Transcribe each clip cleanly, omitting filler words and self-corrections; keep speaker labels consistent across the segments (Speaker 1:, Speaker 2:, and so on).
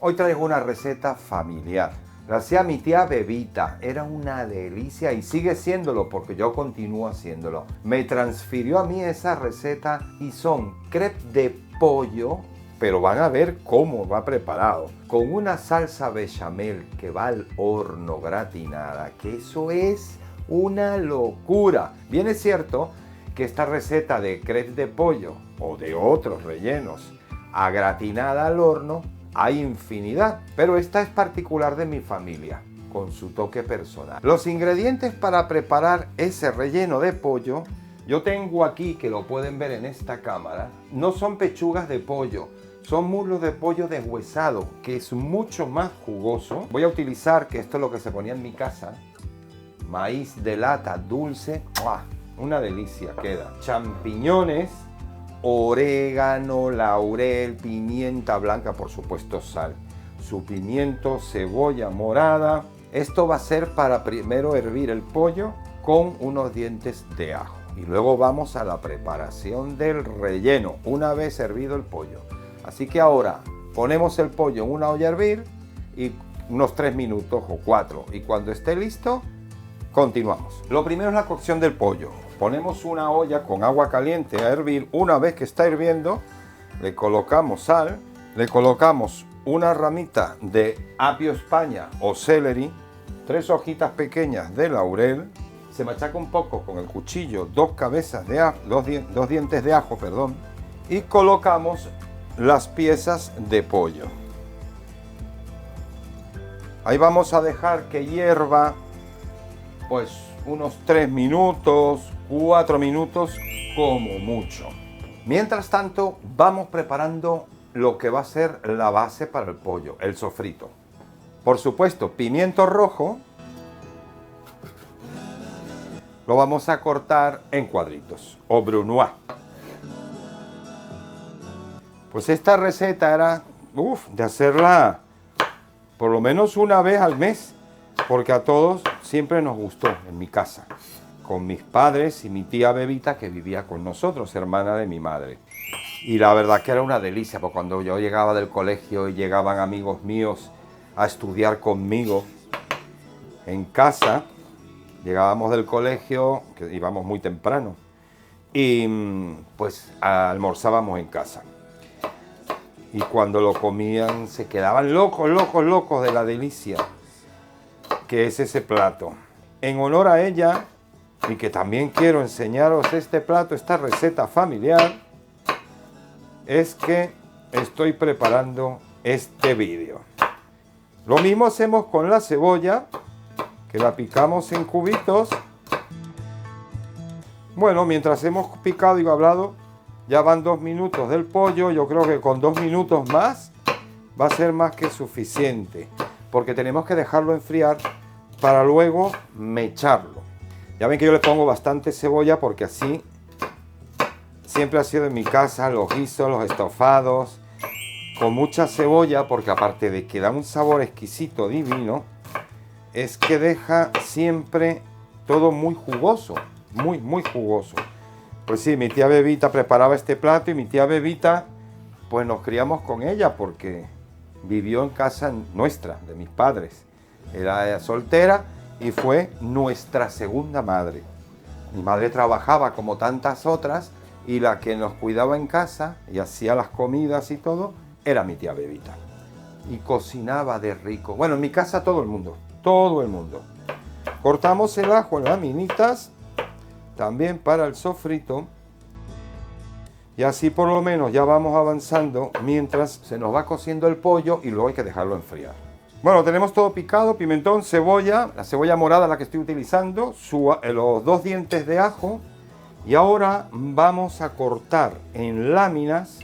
Speaker 1: Hoy traigo una receta familiar. La hacía mi tía Bebita, era una delicia y sigue siéndolo porque yo continúo haciéndolo. Me transfirió a mí esa receta y son crepes de pollo, pero van a ver cómo va preparado. Con una salsa bechamel que va al horno gratinada, que eso es una locura. Bien es cierto que esta receta de crepes de pollo o de otros rellenos a gratinada al horno hay infinidad, pero esta es particular de mi familia, con su toque personal. Los ingredientes para preparar ese relleno de pollo, yo tengo aquí, que lo pueden ver en esta cámara, no son pechugas de pollo, son muslos de pollo deshuesado, que es mucho más jugoso. Voy a utilizar, que esto es lo que se ponía en mi casa, maíz de lata dulce, ¡mua! Una delicia queda. Champiñones, orégano, laurel, pimienta blanca, por supuesto sal, su pimiento, cebolla morada. Esto va a ser para primero hervir el pollo con unos dientes de ajo. Y luego vamos a la preparación del relleno, una vez hervido el pollo. Así que ahora ponemos el pollo en una olla a hervir y unos 3 minutos o 4. Y cuando esté listo, continuamos. Lo primero es la cocción del pollo. Ponemos una olla con agua caliente a hervir. Una vez que está hirviendo, le colocamos sal, le colocamos una ramita de apio España o celery, 3 hojitas pequeñas de laurel, se machaca un poco con el cuchillo, 2 dientes de ajo, perdón, y colocamos las piezas de pollo. Ahí vamos a dejar que hierva pues unos 3 minutos, 4 minutos como mucho. Mientras tanto, vamos preparando lo que va a ser la base para el pollo, el sofrito. Por supuesto, pimiento rojo lo vamos a cortar en cuadritos o brunoise. Pues esta receta era de hacerla por lo menos una vez al mes, porque a todos siempre nos gustó en mi casa, con mis padres y mi tía Bebita, que vivía con nosotros, hermana de mi madre. Y la verdad que era una delicia, porque cuando yo llegaba del colegio y llegaban amigos míos a estudiar conmigo en casa, llegábamos del colegio, que íbamos muy temprano, y pues almorzábamos en casa. Y cuando lo comían se quedaban locos de la delicia que es ese plato. En honor a ella, y que también quiero enseñaros este plato, esta receta familiar, es que estoy preparando este vídeo. Lo mismo hacemos con la cebolla, que la picamos en cubitos. Bueno, mientras hemos picado y hablado, ya van 2 minutos del pollo. Yo creo que con 2 minutos más va a ser más que suficiente, porque tenemos que dejarlo enfriar para luego mecharlo. Ya ven que yo le pongo bastante cebolla porque así siempre ha sido en mi casa los guisos, los estofados, con mucha cebolla, porque aparte de que da un sabor exquisito, divino, es que deja siempre todo muy jugoso, muy jugoso. Pues sí, mi tía Bebita preparaba este plato y mi tía Bebita, pues nos criamos con ella porque vivió en casa nuestra, de mis padres. Era soltera y fue nuestra segunda madre. Mi madre trabajaba como tantas otras y la que nos cuidaba en casa y hacía las comidas y todo era mi tía Bebita. Y cocinaba de rico. Bueno, en mi casa todo el mundo. Cortamos el ajo en laminitas, también para el sofrito. Y así por lo menos ya vamos avanzando mientras se nos va cociendo el pollo y luego hay que dejarlo enfriar. Bueno, tenemos todo picado, pimentón, cebolla, la cebolla morada la que estoy utilizando, los 2 dientes de ajo. Y ahora vamos a cortar en láminas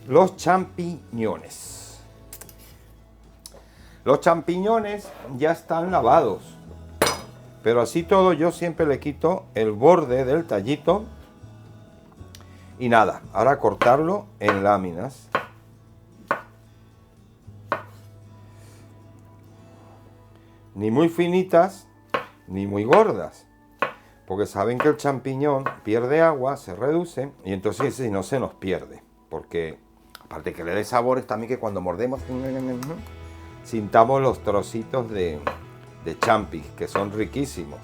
Speaker 1: los champiñones. Los champiñones ya están lavados, pero así todo yo siempre le quito el borde del tallito. Y nada, ahora cortarlo en láminas. Ni muy finitas, ni muy gordas. Porque saben que el champiñón pierde agua, se reduce, y entonces si no se nos pierde. Porque Aparte que le dé sabores también, que cuando mordemos sintamos los trocitos de champis, que son riquísimos.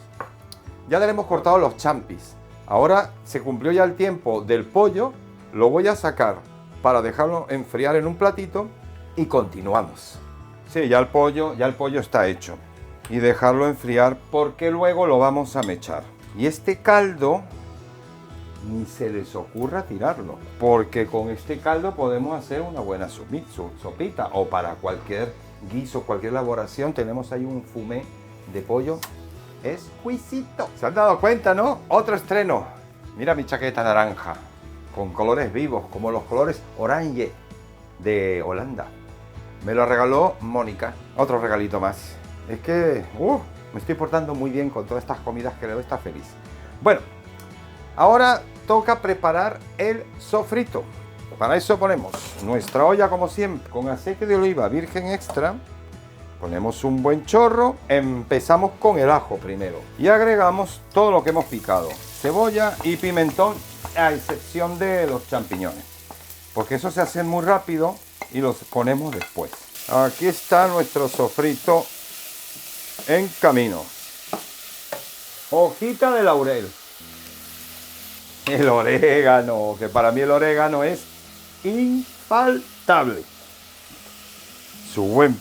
Speaker 1: Ya le hemos cortado los champis. Ahora se cumplió ya el tiempo del pollo. Lo voy a sacar para dejarlo enfriar en un platito y continuamos. Sí, ya el pollo está hecho. Y dejarlo enfriar porque luego lo vamos a mechar. Y este caldo, ni se les ocurra tirarlo, porque con este caldo podemos hacer una buena sopita, o para cualquier guiso, cualquier elaboración. Tenemos ahí un fumé de pollo exquisito. ¿Se han dado cuenta, no? Otro estreno. Mira mi chaqueta naranja, con colores vivos, como los colores orange de Holanda. Me lo regaló Mónica. Otro regalito más. Es que me estoy portando muy bien con todas estas comidas que le doy, está feliz. Bueno, ahora toca preparar el sofrito. Para eso ponemos nuestra olla, como siempre, con aceite de oliva virgen extra. Ponemos un buen chorro. Empezamos con el ajo primero. Y agregamos todo lo que hemos picado. Cebolla y pimentón, a excepción de los champiñones. Porque eso se hace muy rápido y los ponemos después. Aquí está nuestro sofrito en camino. Hojita de laurel. El orégano, que para mí el orégano es infaltable. Su buen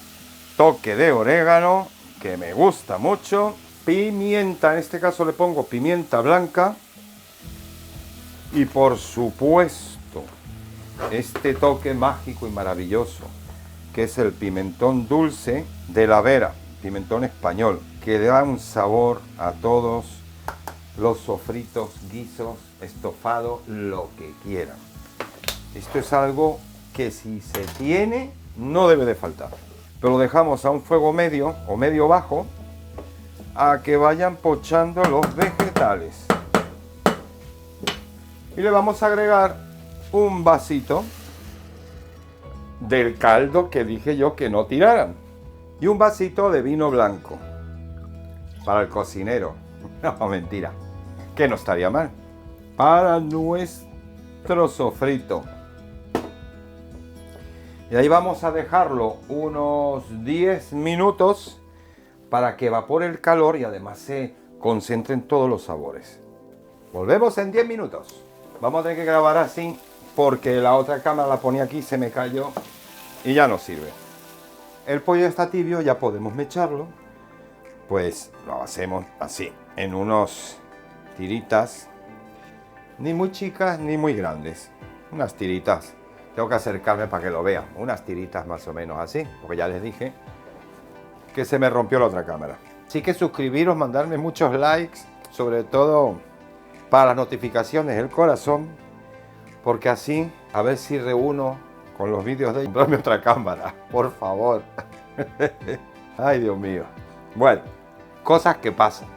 Speaker 1: toque de orégano, que me gusta mucho. Pimienta, en este caso le pongo pimienta blanca. Y por supuesto, este toque mágico y maravilloso, que es el pimentón dulce de la Vera, pimentón español, que da un sabor a todos los sofritos, guisos, estofado, lo que quieran. Esto es algo que si se tiene, no debe de faltar. Pero lo dejamos a un fuego medio o medio bajo, a que vayan pochando los vegetales. Y le vamos a agregar un vasito del caldo que dije yo que no tiraran. Y un vasito de vino blanco. Para el cocinero. No, mentira. Que no estaría mal. Para nuestro sofrito. Y ahí vamos a dejarlo unos 10 minutos para que evapore el calor y además se concentren todos los sabores. Volvemos en 10 minutos. Vamos a tener que grabar así porque la otra cámara la ponía aquí, se me cayó y ya no sirve. El pollo está tibio, ya podemos mecharlo. Pues lo hacemos así, en unos tiritas, ni muy chicas ni muy grandes. Unas tiritas. Tengo que acercarme para que lo vean. Unas tiritas más o menos así, porque ya les dije que se me rompió la otra cámara. Así que suscribiros, mandarme muchos likes, sobre todo para las notificaciones, el corazón, porque así a ver si reúno con los vídeos de comprarme otra cámara, por favor. Ay, Dios mío. Bueno, cosas que pasan.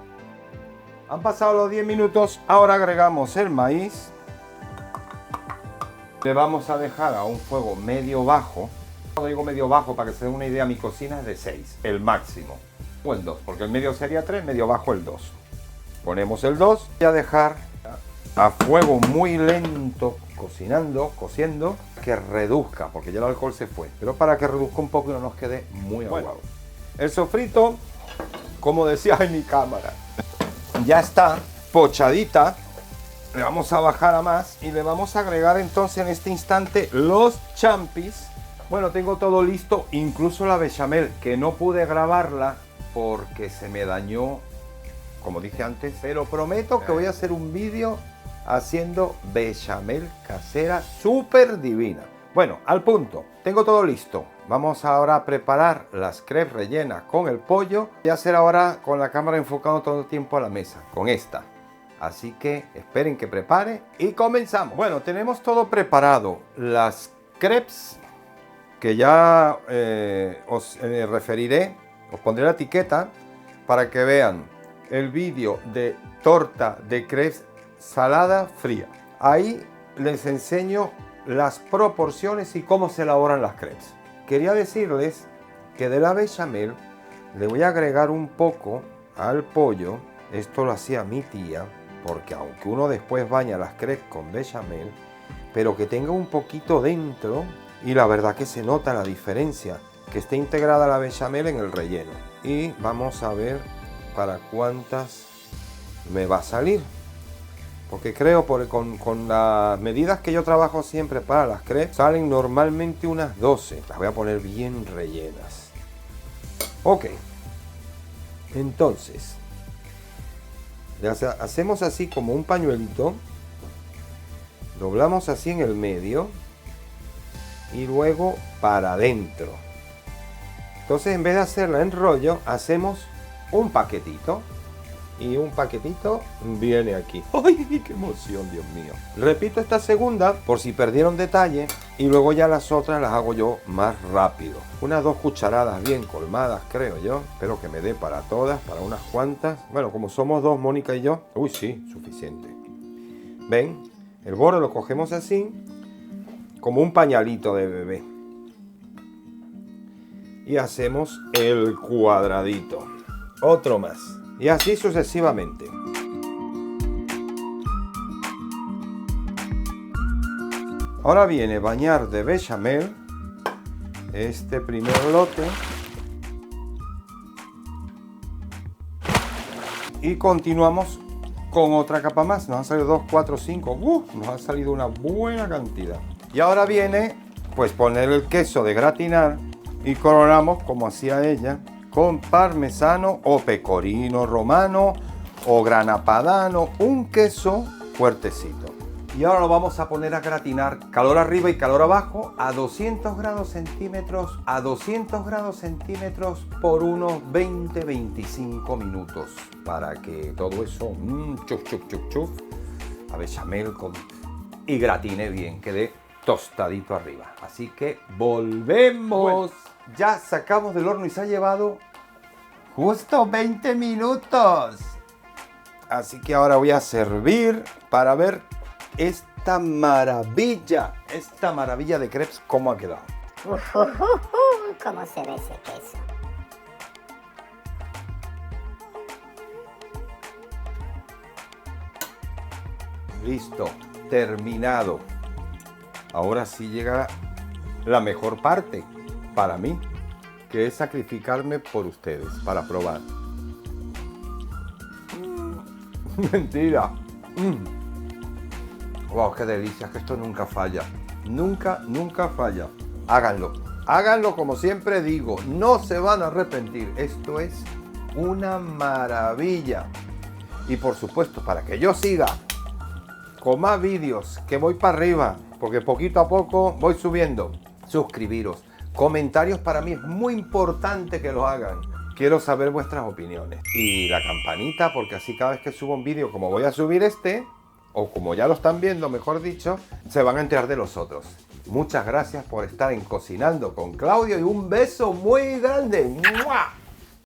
Speaker 1: Han pasado los 10 minutos, ahora agregamos el maíz. Le vamos a dejar a un fuego medio bajo. Cuando digo medio bajo, para que se den una idea, mi cocina es de 6, el máximo. O el 2, porque el medio sería 3, medio bajo el 2. Ponemos el 2 y a dejar a fuego muy lento, cociendo, que reduzca, porque ya el alcohol se fue. Pero para que reduzca un poco y no nos quede muy aguado. El sofrito, como decía en mi cámara, ya está pochadita. Le vamos a bajar a más y le vamos a agregar entonces en este instante los champis. Bueno, tengo todo listo, incluso la bechamel, que no pude grabarla porque se me dañó, como dije antes, pero prometo que voy a hacer un vídeo haciendo bechamel casera súper divina. Bueno, al punto, tengo todo listo. Vamos ahora a preparar las crepes rellenas con el pollo y hacer ahora con la cámara enfocando todo el tiempo a la mesa, con esta. Así que esperen que prepare y comenzamos. Bueno, tenemos todo preparado. Las crepes, que ya os referiré, os pondré la etiqueta para que vean el vídeo de torta de crepes salada fría. Ahí les enseño las proporciones y cómo se elaboran las crepes. Quería decirles que de la bechamel le voy a agregar un poco al pollo. Esto lo hacía mi tía, porque aunque uno después baña las crepes con bechamel, pero que tenga un poquito dentro Y la verdad que se nota la diferencia, que esté integrada la bechamel en el relleno. Y vamos a ver para cuántas me va a salir. Porque creo, con las medidas que yo trabajo siempre para las crepes, salen normalmente unas 12. Las voy a poner bien rellenas. Ok. Entonces, hacemos así como un pañuelito. Doblamos así en el medio. Y luego para adentro. Entonces, en vez de hacerla en rollo, hacemos un paquetito. Y un paquetito viene aquí. ¡Ay, qué emoción, Dios mío! Repito esta segunda por si perdieron detalle. Y luego ya las otras las hago yo más rápido. Unas 2 cucharadas bien colmadas, creo yo. Espero que me dé para todas, para unas cuantas. Bueno, como somos 2, Mónica y yo. Uy, sí, suficiente. ¿Ven? El borde lo cogemos así, como un pañalito de bebé. Y hacemos el cuadradito. Otro más. Y así sucesivamente. Ahora viene bañar de bechamel este primer lote. Y continuamos con otra capa más. Nos han salido 2, 4, 5. Nos ha salido una buena cantidad. Y ahora viene, pues, poner el queso de gratinar y coronamos como hacía ella, con parmesano o pecorino romano o grana padano, un queso fuertecito. Y ahora lo vamos a poner a gratinar, calor arriba y calor abajo, a 200 grados centímetros, por unos 20-25 minutos, para que todo eso, chuf, chuf, chuf, chuf, a bechamel y gratine bien, quede tostadito arriba. Así que volvemos. Bueno, ya sacamos del horno y se ha llevado justo 20 minutos. Así que ahora voy a servir para ver esta maravilla de crepes, cómo ha quedado.
Speaker 2: ¿Cómo se ve ese queso?
Speaker 1: Listo, terminado. Ahora sí llega la mejor parte para mí, que es sacrificarme por ustedes, para probar. Mentira. Wow, qué delicia, que esto nunca falla. Nunca falla. Háganlo como siempre digo, no se van a arrepentir. Esto es una maravilla. Y por supuesto, para que yo siga con más vídeos, que voy para arriba, porque poquito a poco voy subiendo, suscribiros. Comentarios para mí es muy importante que lo hagan. Quiero saber vuestras opiniones. Y la campanita, porque así cada vez que subo un vídeo, como voy a subir este, o como ya lo están viendo, mejor dicho, se van a enterar de los otros. Muchas gracias por estar en Cocinando con Claudio y un beso muy grande. ¡Mua!